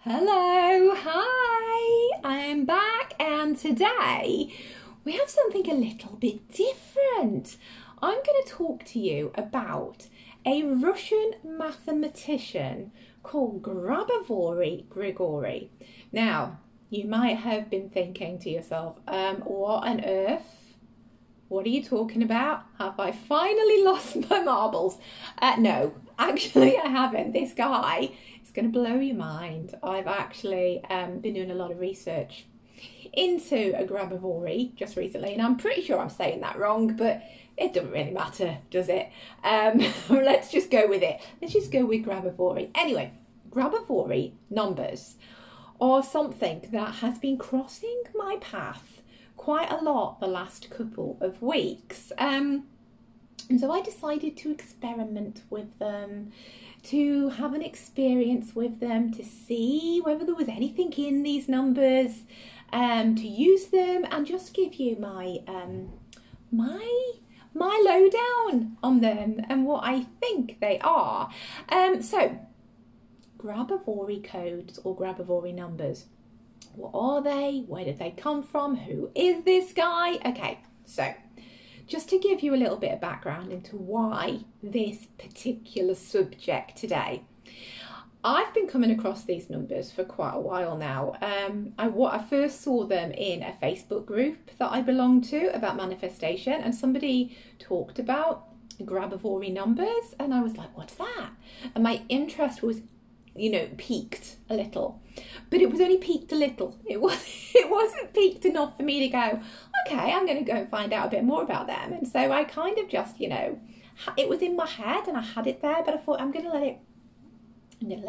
Hello, hi, I'm back, and today we have something a little bit different. I'm going to talk to you about a Russian mathematician called Grabovoi Grigori. Now, you might have been thinking to yourself, what on earth? What are you talking about? Have I finally lost my marbles? No, actually I haven't. This guy is going to blow your mind. I've actually been doing a lot of research into a Grabovoi just recently, and I'm pretty sure I'm saying that wrong, but it doesn't really matter, does it? Let's just go with it. Let's just go with Grabovoi. Anyway, Grabovoi numbers are something that has been crossing my path quite a lot the last couple of weeks. And so I decided to experiment with them, to have an experience with them, to see whether there was anything in these numbers, to use them and just give you my my lowdown on them and what I think they are. So Grabovoi codes or Grabovoi numbers. What are they? Where did they come from? Who is this guy? Okay, so just to give you a little bit of background into why this particular subject today. I've been coming across these numbers for quite a while now. I first saw them in a Facebook group that I belong to about manifestation, and somebody talked about Grabovoi numbers, and I was like, what's that? And my interest was, peaked a little, but it was only peaked a little. It wasn't peaked enough for me to go, okay, I'm going to go and find out a bit more about them. And so I kind of just, it was in my head and I had it there, but I thought I'm going to let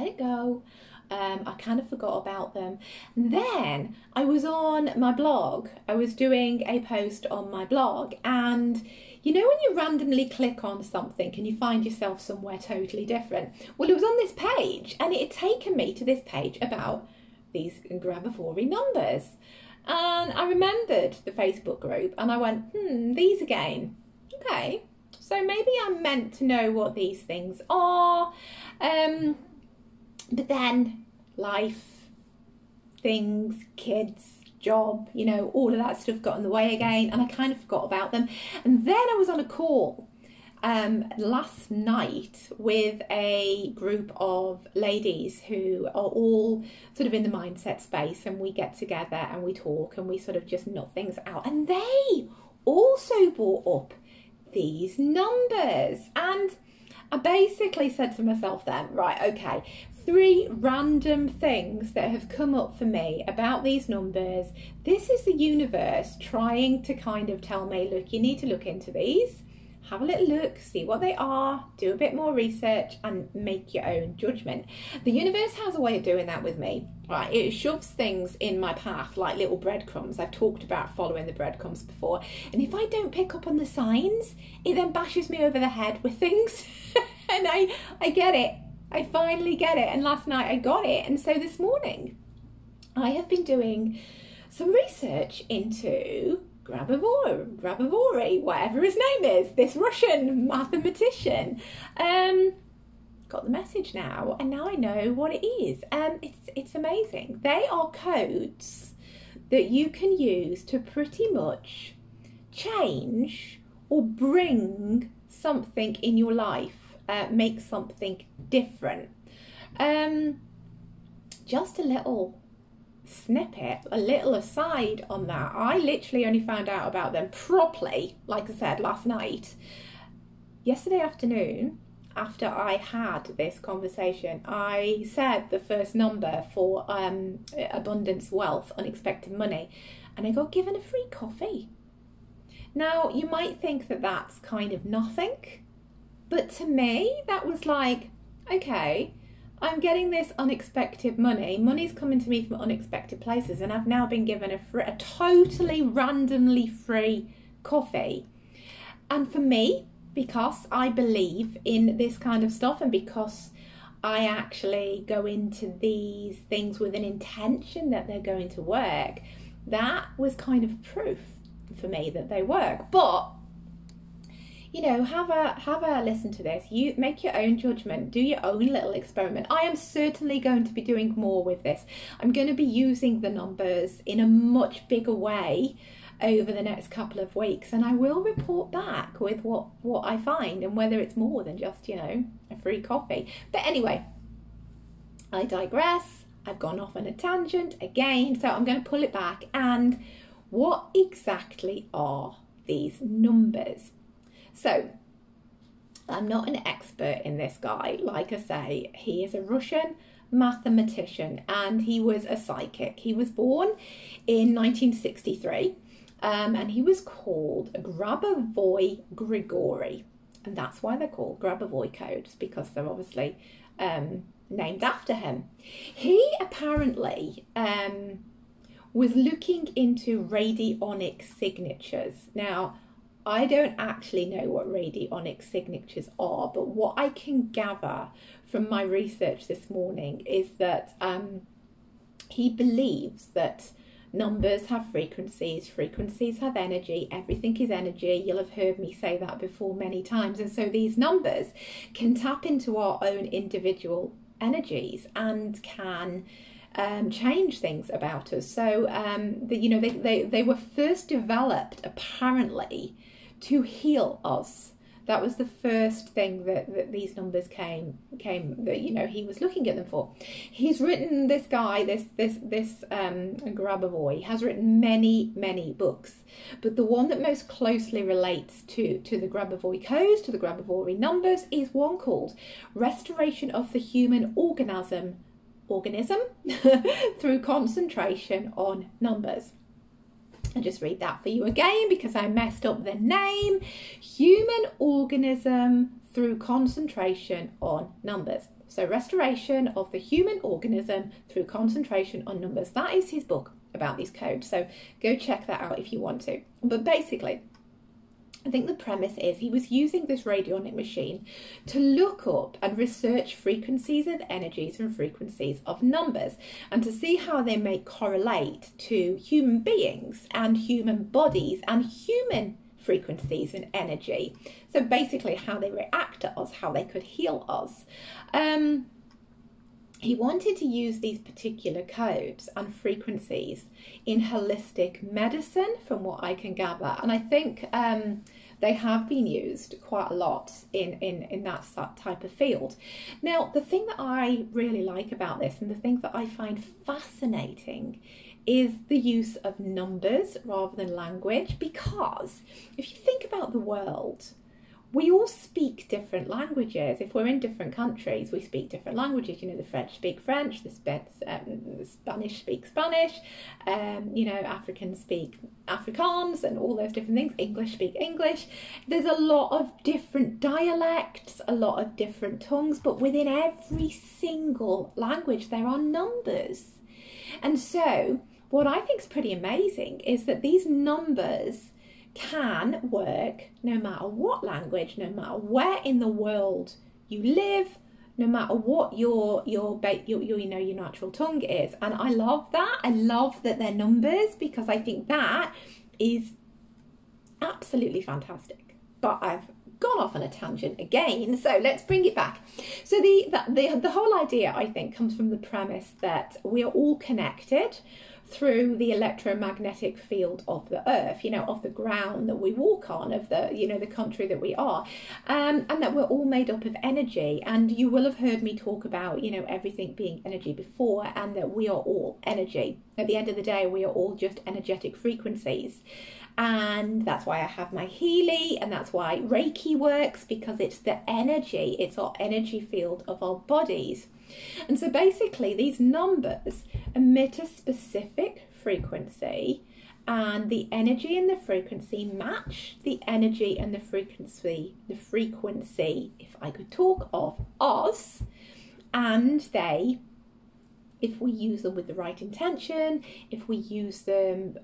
it go. I kind of forgot about them. And then I was on my blog. I was doing a post on my blog, and when you randomly click on something and you find yourself somewhere totally different? Well, it was on this page, and it had taken me to this page about these Grabovoi numbers. And I remembered the Facebook group, and I went, these again. Okay, so maybe I'm meant to know what these things are. But then life, things, kids, job, all of that stuff got in the way again, and I kind of forgot about them. And then I was on a call last night with a group of ladies who are all sort of in the mindset space, and we get together and we talk and we sort of just nut things out, and they also brought up these numbers. And I basically said to myself then, right, okay, 3 random things that have come up for me about these numbers. This is the universe trying to kind of tell me, look, you need to look into these, have a little look, see what they are, do a bit more research and make your own judgment. The universe has a way of doing that with me, right? It shoves things in my path like little breadcrumbs. I've talked about following the breadcrumbs before. And if I don't pick up on the signs, it then bashes me over the head with things. And I get it. I finally get it. And last night I got it. And so this morning I have been doing some research into Grabovoi, whatever his name is, this Russian mathematician. Got the message now, and now I know what it is. It's amazing. They are codes that you can use to pretty much change or bring something in your life, make something different. Just a little snippet, a little aside on that. I literally only found out about them properly, like I said, last night. Yesterday afternoon, after I had this conversation, I said the first number for abundance, wealth, unexpected money, and I got given a free coffee. Now, you might think that that's kind of nothing, but to me, that was like, okay, I'm getting this unexpected money. Money's coming to me from unexpected places, and I've now been given a totally randomly free coffee. And for me, because I believe in this kind of stuff, and because I actually go into these things with an intention that they're going to work, that was kind of proof for me that they work. But you know, have a listen to this. You make your own judgment, do your own little experiment. I am certainly going to be doing more with this. I'm going to be using the numbers in a much bigger way over the next couple of weeks, and I will report back with what I find and whether it's more than just, you know, a free coffee. But anyway, I digress. I've gone off on a tangent again, so I'm going to pull it back. And what exactly are these numbers? So I'm not an expert in this guy. Like I say, he is a Russian mathematician and he was a psychic. He was born in 1963 and he was called Grabovoi Grigori. And that's why they're called Grabovoi codes, because they're obviously named after him. He apparently was looking into radionic signatures. Now, I don't actually know what radionic signatures are, but what I can gather from my research this morning is that he believes that numbers have frequencies, frequencies have energy, everything is energy. You'll have heard me say that before many times. And so these numbers can tap into our own individual energies and can change things about us. So, you know, they were first developed apparently to heal us. That was the first thing that these numbers came that, you know, he was looking at them for. He's written, this guy, this Grabovoi has written many books, but the one that most closely relates to the Grabovoi codes, to the Grabovoi numbers, is one called Restoration of the Human Organism through Concentration on Numbers. I'll just read that for you again because I messed up the name. Human organism through concentration on numbers. So restoration of the human organism through concentration on numbers. That is his book about these codes. So go check that out if you want to. But basically, I think the premise is he was using this radionic machine to look up and research frequencies of energies and frequencies of numbers and to see how they may correlate to human beings and human bodies and human frequencies and energy. So basically how they react to us, how they could heal us. He wanted to use these particular codes and frequencies in holistic medicine, from what I can gather. And I think they have been used quite a lot in that type of field. Now, the thing that I really like about this and the thing that I find fascinating is the use of numbers rather than language, because if you think about the world, we all speak different languages. If we're in different countries, we speak different languages. You know, the French speak French, the Spanish speak Spanish, you know, Africans speak Afrikaans and all those different things. English speak English. There's a lot of different dialects, a lot of different tongues, but within every single language, there are numbers. And so what I think is pretty amazing is that these numbers can work no matter what language, no matter where in the world you live, no matter what your natural tongue is. And I love that. I love that they're numbers, because I think that is absolutely fantastic. But I've gone off on a tangent again, so let's bring it back. So the whole idea, I think, comes from the premise that we are all connected through the electromagnetic field of the earth, you know, of the ground that we walk on, of the, you know, the country that we are, and that we're all made up of energy. And you will have heard me talk about, you know, everything being energy before, and that we are all energy. At the end of the day, we are all just energetic frequencies. And that's why I have my Healy, and that's why Reiki works, because it's the energy, it's our energy field of our bodies. And so basically these numbers emit a specific frequency, and the energy and the frequency match the energy and the frequency, if I could talk, of us. And they, if we use them with the right intention, if we use them,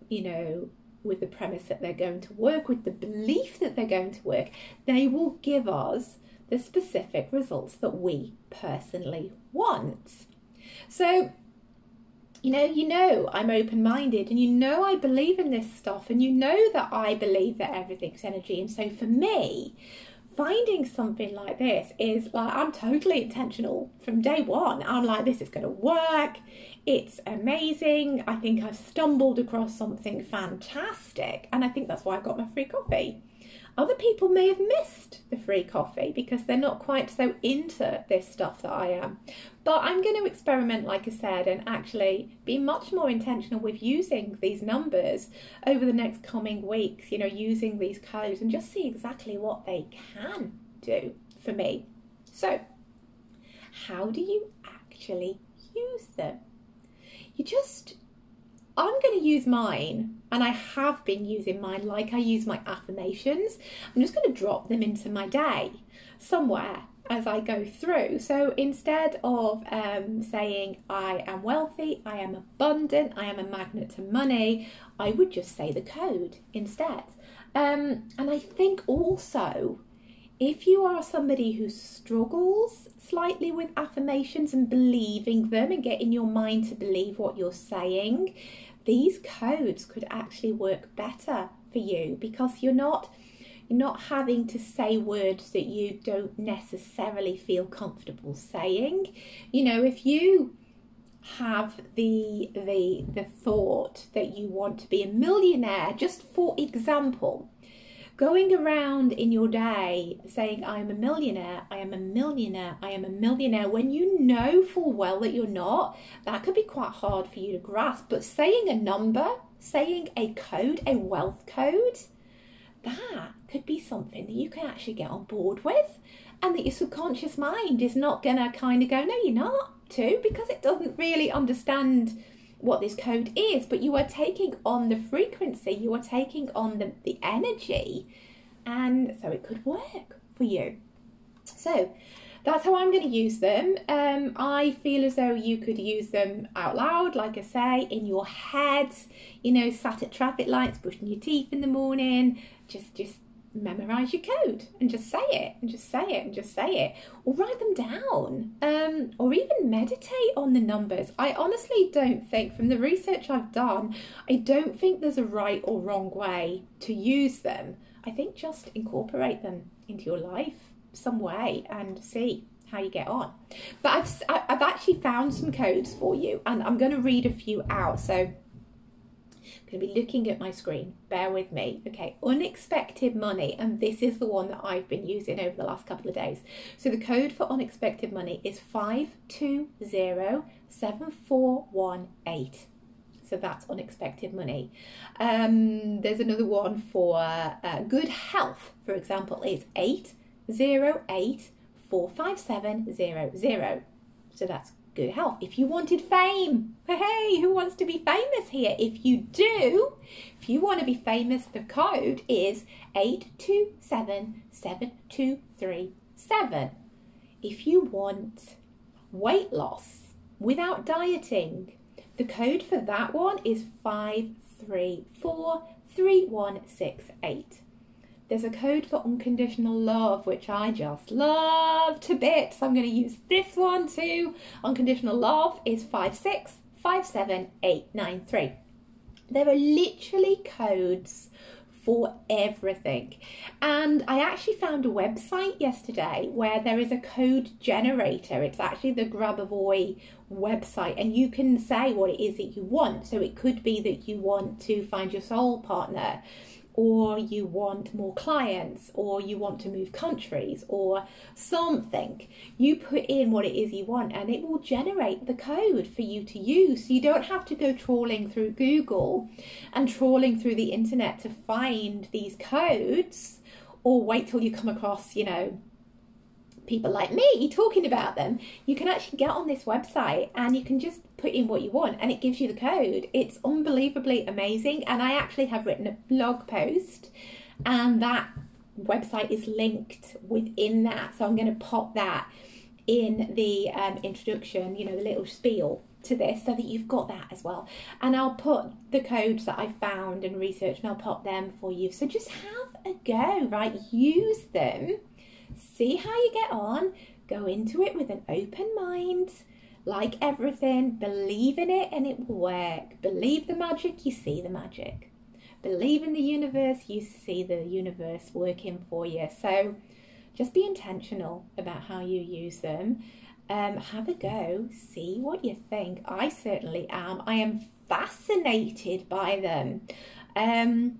you know, with the premise that they're going to work, with the belief that they're going to work, they will give us the specific results that we personally want. So you know I'm open-minded, and you know I believe in this stuff, and you know that I believe that everything's energy. And so for me, finding something like this is like, I'm totally intentional from day one. I'm like, this is going to work. It's amazing. I think I've stumbled across something fantastic, and I think that's why I got my free coffee. Other people may have missed the free coffee because they're not quite so into this stuff that I am. But I'm going to experiment, like I said, and actually be much more intentional with using these numbers over the next coming weeks, using these codes, and just see exactly what they can do for me. So, how do you actually use them? I'm going to use mine, and I have been using mine like I use my affirmations. I'm just going to drop them into my day somewhere as I go through. So instead of saying I am wealthy, I am abundant, I am a magnet to money, I would just say the code instead. And I think also, if you are somebody who struggles slightly with affirmations and believing them and getting your mind to believe what you're saying, these codes could actually work better for you, because you're not having to say words that you don't necessarily feel comfortable saying. If you have the thought that you want to be a millionaire, just for example, going around in your day saying, I am a millionaire, I am a millionaire, I am a millionaire, when you know full well that you're not, that could be quite hard for you to grasp. But saying a number, saying a code, a wealth code, that could be something that you can actually get on board with, and that your subconscious mind is not going to kind of go, no, you're not to, because it doesn't really understand what this code is. But you are taking on the frequency, you are taking on the energy, and so it could work for you. So that's how I'm going to use them. I feel as though you could use them out loud, like I say, in your head, sat at traffic lights, brushing your teeth in the morning. Just memorize your code and just say it and just say it and just say it, or write them down, or even meditate on the numbers. I honestly don't think, from the research I've done, I don't think there's a right or wrong way to use them. I think just incorporate them into your life some way and see how you get on. But I've actually found some codes for you, and I'm going to read a few out. So I'm going to be looking at my screen, bear with me. Okay, unexpected money, and this is the one that I've been using over the last couple of days. So the code for unexpected money is 520748. So that's unexpected money. There's another one for good health, for example, is 80845700. So that's good health. If you wanted fame, hey, who wants to be famous here? If you do, if you want to be famous, the code is 82772337. If you want weight loss without dieting, the code for that one is 5343168. There's a code for unconditional love, which I just love to bits. I'm going to use this one too. Unconditional love is 5657893. There are literally codes for everything. And I actually found a website yesterday where there is a code generator. It's actually the Grabovoi website, and you can say what it is that you want. So it could be that you want to find your soul partner, or you want more clients, or you want to move countries, or something. You put in what it is you want, and it will generate the code for you to use. So you don't have to go trawling through Google and trawling through the internet to find these codes, or wait till you come across, people like me talking about them. You can actually get on this website and you can just put in what you want, and it gives you the code. It's unbelievably amazing, and I actually have written a blog post, and that website is linked within that. So I'm going to pop that in the introduction, the little spiel to this, so that you've got that as well. And I'll put the codes that I found and researched, and I'll pop them for you. So just have a go, right? Use them. See how you get on. Go into it with an open mind. like everything, believe in it and it will work. Believe the magic, you see the magic. Believe in the universe, you see the universe working for you. So just be intentional about how you use them. Have a go, see what you think. I certainly am. I am fascinated by them. And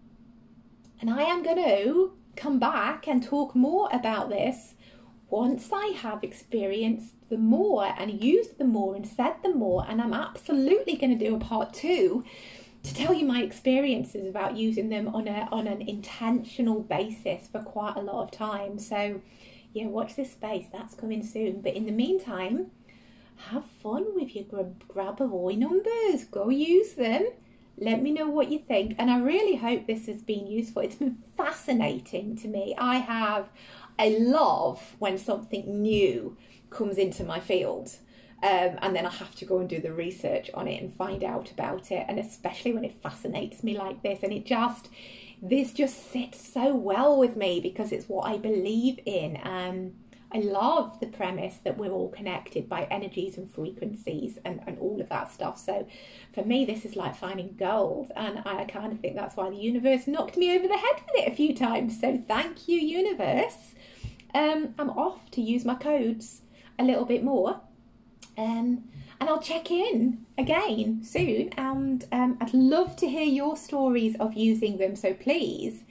I am going to come back and talk more about this once I have experienced them more and used them more and said them more. And I'm absolutely going to do a part 2 to tell you my experiences about using them on an intentional basis for quite a lot of time. So yeah, watch this space, that's coming soon. But in the meantime, have fun with your Grabovoi numbers. Go use them. Let me know what you think. And I really hope this has been useful. It's been fascinating to me. I love when something new comes into my field. And then I have to go and do the research on it and find out about it. And especially when it fascinates me like this. And this just sits so well with me because it's what I believe in. I love the premise that we're all connected by energies and frequencies and all of that stuff. So for me, this is like finding gold. And I kind of think that's why the universe knocked me over the head with it a few times. So thank you, universe. I'm off to use my codes a little bit more. And I'll check in again soon. And I'd love to hear your stories of using them. So please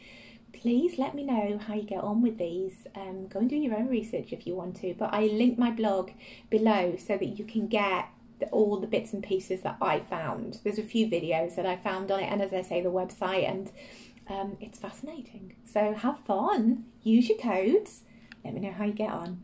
let me know how you get on with these. Go and do your own research if you want to. But I link my blog below so that you can get all the bits and pieces that I found. There's a few videos that I found on it. And as I say, the website. And it's fascinating. So have fun. Use your codes. Let me know how you get on.